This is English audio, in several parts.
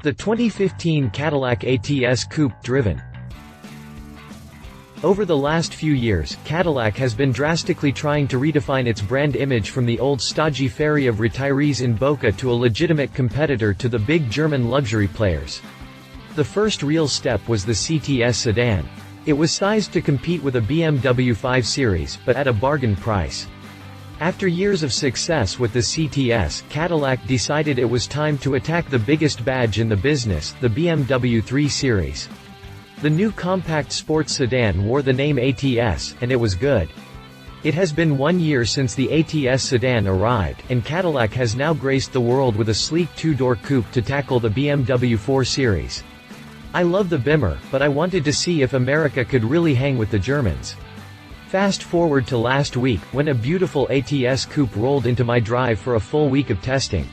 The 2015 Cadillac ATS Coupe driven. Over the last few years, Cadillac has been drastically trying to redefine its brand image from the old stodgy ferry of retirees in Boca to a legitimate competitor to the big German luxury players. The first real step was the CTS sedan. It was sized to compete with a BMW 5 Series, but at a bargain price. After years of success with the CTS, Cadillac decided it was time to attack the biggest badge in the business, the BMW 3 Series. The new compact sports sedan wore the name ATS, and it was good. It has been 1 year since the ATS sedan arrived, and Cadillac has now graced the world with a sleek two-door coupe to tackle the BMW 4 Series. I love the Bimmer, but I wanted to see if America could really hang with the Germans. Fast forward to last week, when a beautiful ATS Coupe rolled into my drive for a full week of testing.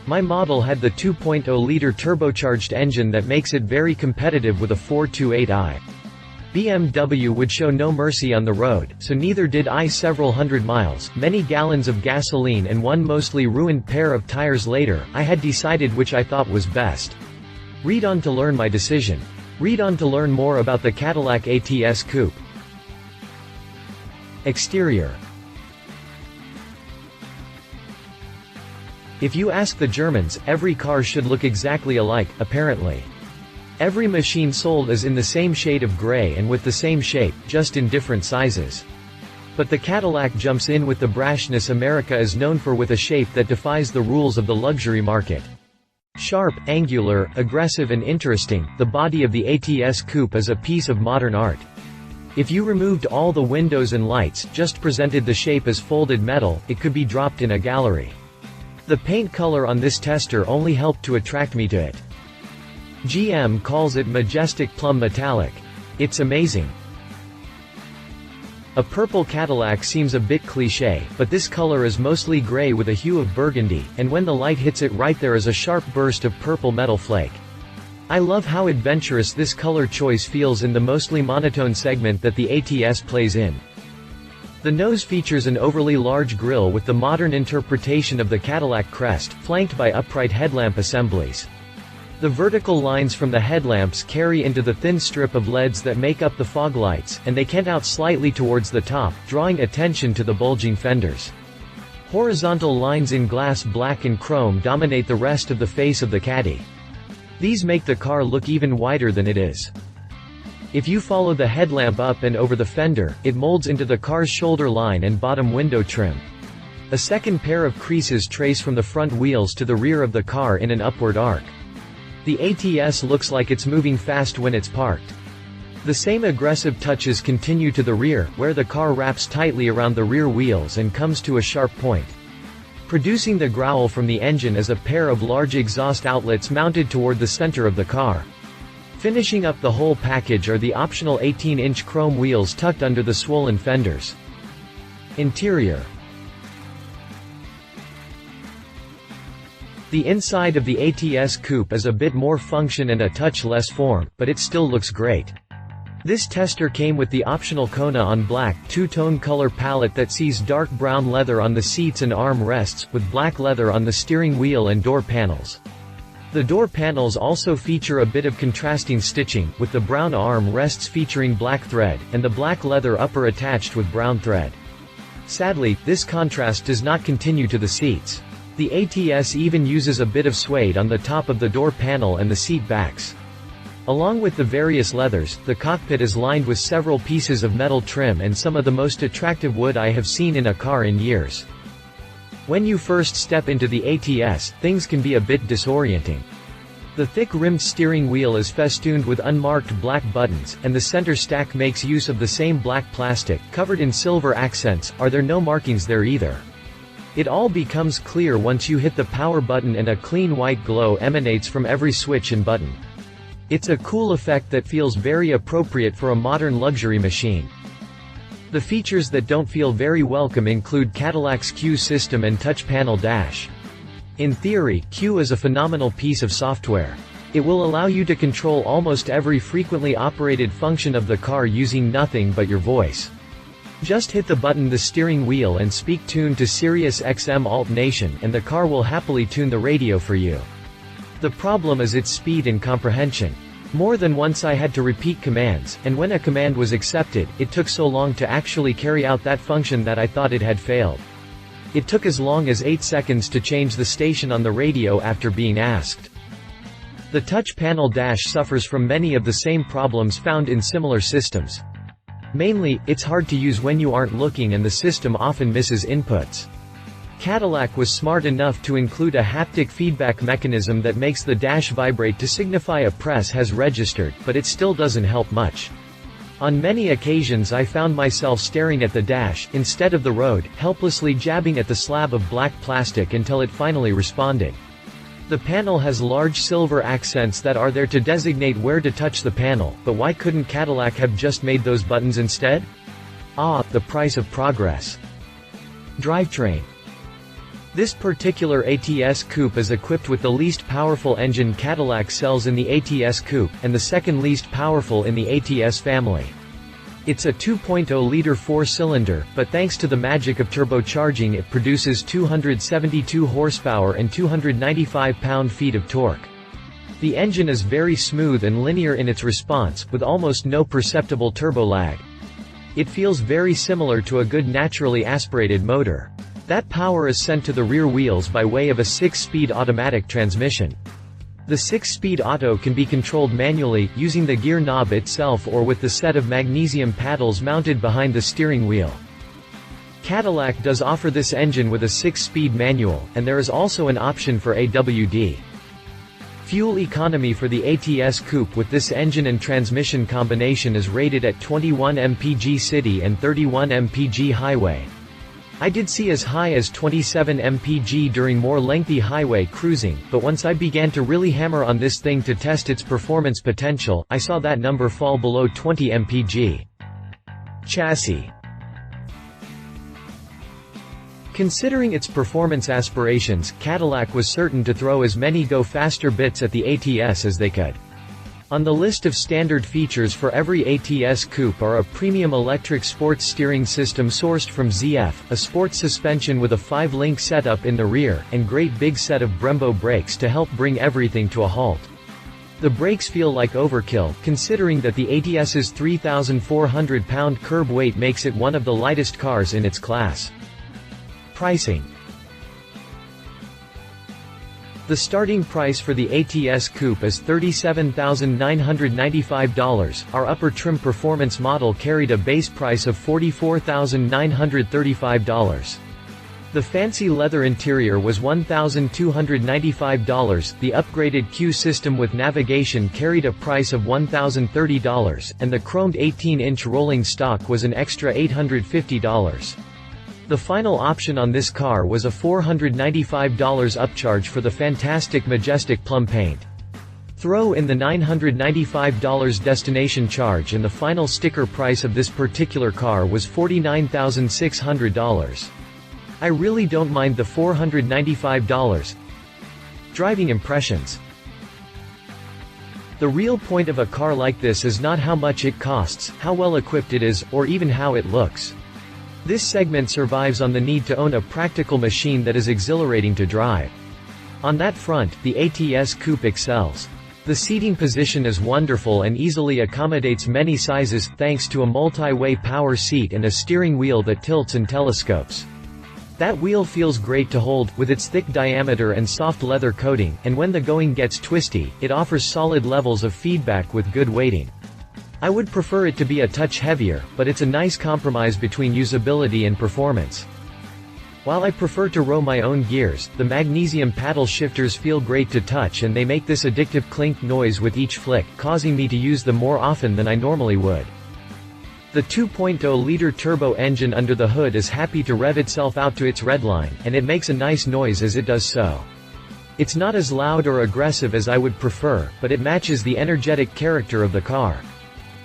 My model had the 2.0-liter turbocharged engine that makes it very competitive with a 428i. BMW would show no mercy on the road, so neither did I. Several hundred miles, many gallons of gasoline and one mostly ruined pair of tires later, I had decided which I thought was best. Read on to learn my decision. Read on to learn more about the Cadillac ATS Coupe. Exterior. If you ask the Germans, every car should look exactly alike, apparently. Every machine sold is in the same shade of gray and with the same shape, just in different sizes. But the Cadillac jumps in with the brashness America is known for, with a shape that defies the rules of the luxury market. Sharp, angular, aggressive and interesting, the body of the ATS Coupe is a piece of modern art. If you removed all the windows and lights, just presented the shape as folded metal, it could be dropped in a gallery. The paint color on this tester only helped to attract me to it. GM calls it majestic plum metallic. It's amazing. A purple Cadillac seems a bit cliché, but this color is mostly gray with a hue of burgundy, and when the light hits it right there is a sharp burst of purple metal flake. I love how adventurous this color choice feels in the mostly monotone segment that the ATS plays in. The nose features an overly large grille with the modern interpretation of the Cadillac crest, flanked by upright headlamp assemblies. The vertical lines from the headlamps carry into the thin strip of LEDs that make up the fog lights, and they cant out slightly towards the top, drawing attention to the bulging fenders. Horizontal lines in glass black and chrome dominate the rest of the face of the Caddy. These make the car look even wider than it is. If you follow the headlamp up and over the fender, it molds into the car's shoulder line and bottom window trim. A second pair of creases trace from the front wheels to the rear of the car in an upward arc. The ATS looks like it's moving fast when it's parked. The same aggressive touches continue to the rear, where the car wraps tightly around the rear wheels and comes to a sharp point. Producing the growl from the engine is a pair of large exhaust outlets mounted toward the center of the car. Finishing up the whole package are the optional 18-inch chrome wheels tucked under the swollen fenders. Interior. The inside of the ATS Coupe is a bit more function and a touch less form, but it still looks great. This tester came with the optional Kona on black, two-tone color palette that sees dark brown leather on the seats and arm rests, with black leather on the steering wheel and door panels. The door panels also feature a bit of contrasting stitching, with the brown arm rests featuring black thread, and the black leather upper attached with brown thread. Sadly, this contrast does not continue to the seats. The ATS even uses a bit of suede on the top of the door panel and the seat backs. Along with the various leathers, the cockpit is lined with several pieces of metal trim and some of the most attractive wood I have seen in a car in years. When you first step into the ATS, things can be a bit disorienting. The thick-rimmed steering wheel is festooned with unmarked black buttons, and the center stack makes use of the same black plastic, covered in silver accents. Are there no markings there either? It all becomes clear once you hit the power button and a clean white glow emanates from every switch and button. It's a cool effect that feels very appropriate for a modern luxury machine. The features that don't feel very welcome include Cadillac's Q system and touch panel dash. In theory, Q is a phenomenal piece of software. It will allow you to control almost every frequently operated function of the car using nothing but your voice. Just hit the button, the steering wheel, and speak tune to Sirius XM Alt Nation, and the car will happily tune the radio for you. The problem is its speed and comprehension. More than once I had to repeat commands, and when a command was accepted, it took so long to actually carry out that function that I thought it had failed. It took as long as 8 seconds to change the station on the radio after being asked. The touch panel dash suffers from many of the same problems found in similar systems. Mainly, it's hard to use when you aren't looking and the system often misses inputs. Cadillac was smart enough to include a haptic feedback mechanism that makes the dash vibrate to signify a press has registered, but it still doesn't help much. On many occasions I found myself staring at the dash, instead of the road, helplessly jabbing at the slab of black plastic until it finally responded. The panel has large silver accents that are there to designate where to touch the panel, but why couldn't Cadillac have just made those buttons instead? Ah, the price of progress. Drivetrain. This particular ATS Coupe is equipped with the least powerful engine Cadillac sells in the ATS Coupe, and the second least powerful in the ATS family. It's a 2.0-liter 4-cylinder, but thanks to the magic of turbocharging it produces 272 horsepower and 295 pound-feet of torque. The engine is very smooth and linear in its response, with almost no perceptible turbo lag. It feels very similar to a good naturally aspirated motor. That power is sent to the rear wheels by way of a 6-speed automatic transmission. The 6-speed auto can be controlled manually, using the gear knob itself or with the set of magnesium paddles mounted behind the steering wheel. Cadillac does offer this engine with a 6-speed manual, and there is also an option for AWD. Fuel economy for the ATS Coupe with this engine and transmission combination is rated at 21 mpg city and 31 mpg highway. I did see as high as 27 mpg during more lengthy highway cruising, but once I began to really hammer on this thing to test its performance potential, I saw that number fall below 20 mpg. Chassis. Considering its performance aspirations, Cadillac was certain to throw as many go-faster bits at the ATS as they could. On the list of standard features for every ATS Coupe are a premium electric sports steering system sourced from ZF, a sports suspension with a 5-link setup in the rear, and great big set of Brembo brakes to help bring everything to a halt. The brakes feel like overkill, considering that the ATS's 3,400 pound curb weight makes it one of the lightest cars in its class. Pricing. The starting price for the ATS Coupe is $37,995, our upper trim performance model carried a base price of $44,935. The fancy leather interior was $1,295, the upgraded Q system with navigation carried a price of $1,030, and the chromed 18-inch rolling stock was an extra $850. The final option on this car was a $495 upcharge for the fantastic majestic plum paint. Throw in the $995 destination charge and the final sticker price of this particular car was $49,600. I really don't mind the $495. Driving impressions. The real point of a car like this is not how much it costs, how well equipped it is, or even how it looks. This segment survives on the need to own a practical machine that is exhilarating to drive. On that front, the ATS Coupe excels. The seating position is wonderful and easily accommodates many sizes, thanks to a multi-way power seat and a steering wheel that tilts and telescopes. That wheel feels great to hold, with its thick diameter and soft leather coating, and when the going gets twisty, it offers solid levels of feedback with good weighting. I would prefer it to be a touch heavier, but it's a nice compromise between usability and performance. While I prefer to row my own gears, the magnesium paddle shifters feel great to touch and they make this addictive clink noise with each flick, causing me to use them more often than I normally would. The 2.0-liter turbo engine under the hood is happy to rev itself out to its redline, and it makes a nice noise as it does so. It's not as loud or aggressive as I would prefer, but it matches the energetic character of the car.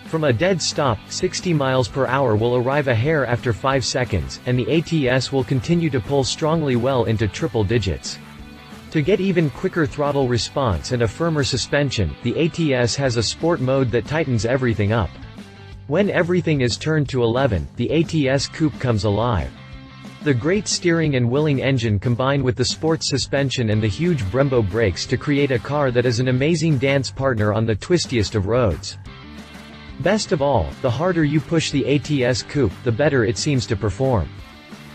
From a dead stop, 60 miles per hour will arrive a hair after 5 seconds, and the ATS will continue to pull strongly well into triple digits. To get even quicker throttle response and a firmer suspension, the ATS has a sport mode that tightens everything up. When everything is turned to 11, the ATS Coupe comes alive. The great steering and willing engine combined with the sports suspension and the huge Brembo brakes to create a car that is an amazing dance partner on the twistiest of roads. Best of all, the harder you push the ATS Coupe, the better it seems to perform.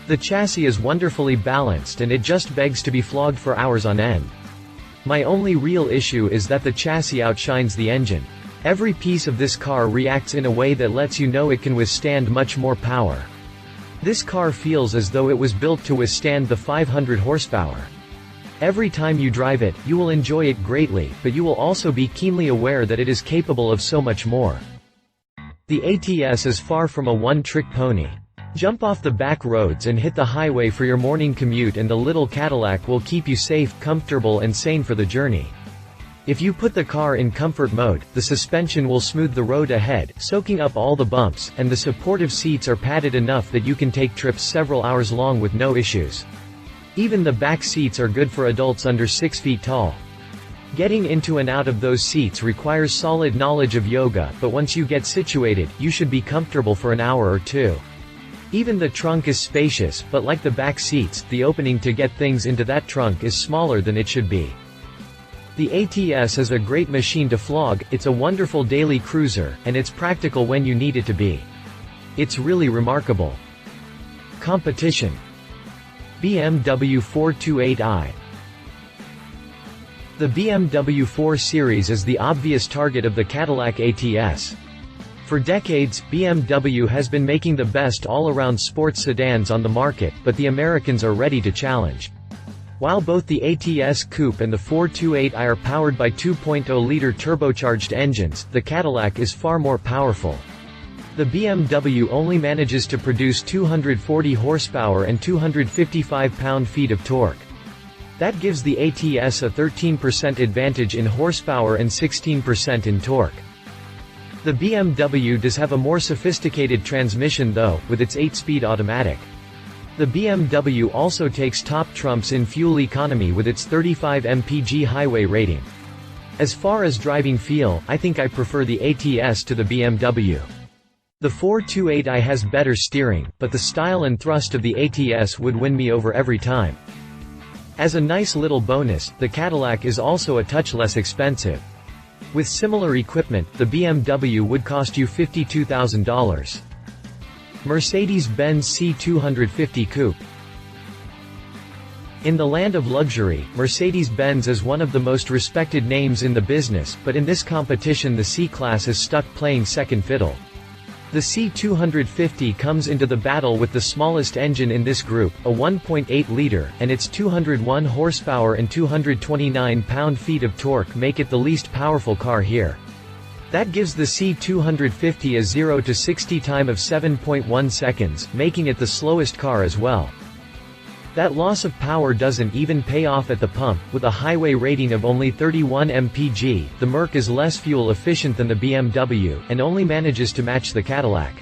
The chassis is wonderfully balanced and it just begs to be flogged for hours on end. My only real issue is that the chassis outshines the engine. Every piece of this car reacts in a way that lets you know it can withstand much more power. This car feels as though it was built to withstand the 500 horsepower. Every time you drive it, you will enjoy it greatly, but you will also be keenly aware that it is capable of so much more. The ATS is far from a one-trick pony. Jump off the back roads and hit the highway for your morning commute and the little Cadillac will keep you safe, comfortable and sane for the journey. If you put the car in comfort mode, the suspension will smooth the road ahead, soaking up all the bumps, and the supportive seats are padded enough that you can take trips several hours long with no issues. Even the back seats are good for adults under 6 feet tall. Getting into and out of those seats requires solid knowledge of yoga, but once you get situated, you should be comfortable for an hour or two. Even the trunk is spacious, but like the back seats, the opening to get things into that trunk is smaller than it should be. The ATS is a great machine to flog, it's a wonderful daily cruiser, and it's practical when you need it to be. It's really remarkable. Competition. BMW 428i. The BMW 4 Series is the obvious target of the Cadillac ATS. For decades, BMW has been making the best all-around sports sedans on the market, but the Americans are ready to challenge. While both the ATS Coupe and the 428i are powered by 2.0-liter turbocharged engines, the Cadillac is far more powerful. The BMW only manages to produce 240 horsepower and 255 pound-feet of torque. That gives the ATS a 13% advantage in horsepower and 16% in torque. The BMW does have a more sophisticated transmission though, with its 8-speed automatic. The BMW also takes top trumps in fuel economy with its 35 mpg highway rating. As far as driving feel, I think I prefer the ATS to the BMW. The 428i has better steering, but the style and thrust of the ATS would win me over every time. As a nice little bonus, the Cadillac is also a touch less expensive. With similar equipment, the BMW would cost you $52,000. Mercedes-Benz C250 Coupe. In the land of luxury, Mercedes-Benz is one of the most respected names in the business, but in this competition the C-Class is stuck playing second fiddle. The C250 comes into the battle with the smallest engine in this group, a 1.8-liter, and its 201 horsepower and 229 pound-feet of torque make it the least powerful car here. That gives the C250 a 0 to 60 time of 7.1 seconds, making it the slowest car as well. That loss of power doesn't even pay off at the pump. With a highway rating of only 31 mpg, the Merc is less fuel efficient than the BMW, and only manages to match the Cadillac.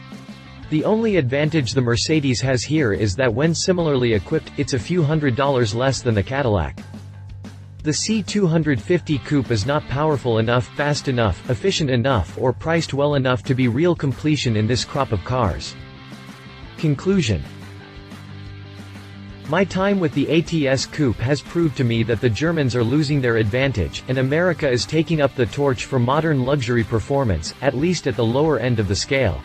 The only advantage the Mercedes has here is that when similarly equipped, it's a few $100s less than the Cadillac. The C250 Coupe is not powerful enough, fast enough, efficient enough, or priced well enough to be real completion in this crop of cars. Conclusion. My time with the ATS Coupe has proved to me that the Germans are losing their advantage, and America is taking up the torch for modern luxury performance, at least at the lower end of the scale.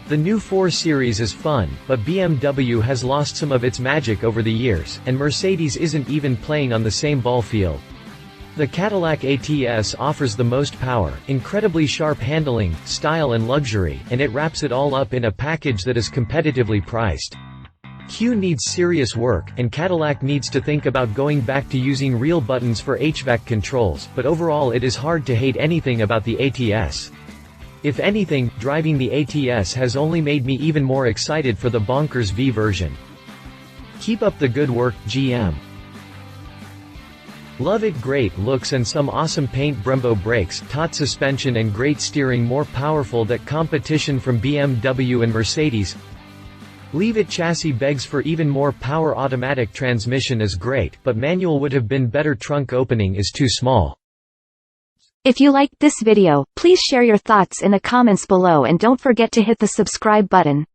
The new 4 Series is fun, but BMW has lost some of its magic over the years, and Mercedes isn't even playing on the same ball field. The Cadillac ATS offers the most power, incredibly sharp handling, style and luxury, and it wraps it all up in a package that is competitively priced. Q needs serious work, and Cadillac needs to think about going back to using real buttons for HVAC controls, but overall it is hard to hate anything about the ATS. If anything, driving the ATS has only made me even more excited for the bonkers V version. Keep up the good work, GM. Love it. Great looks and some awesome paint. Brembo brakes, taut suspension and great steering, more powerful than competition from BMW and Mercedes. Leave it. Chassis begs for even more power. Automatic transmission is great, but manual would have been better. Trunk opening is too small. If you liked this video, please share your thoughts in the comments below and don't forget to hit the subscribe button.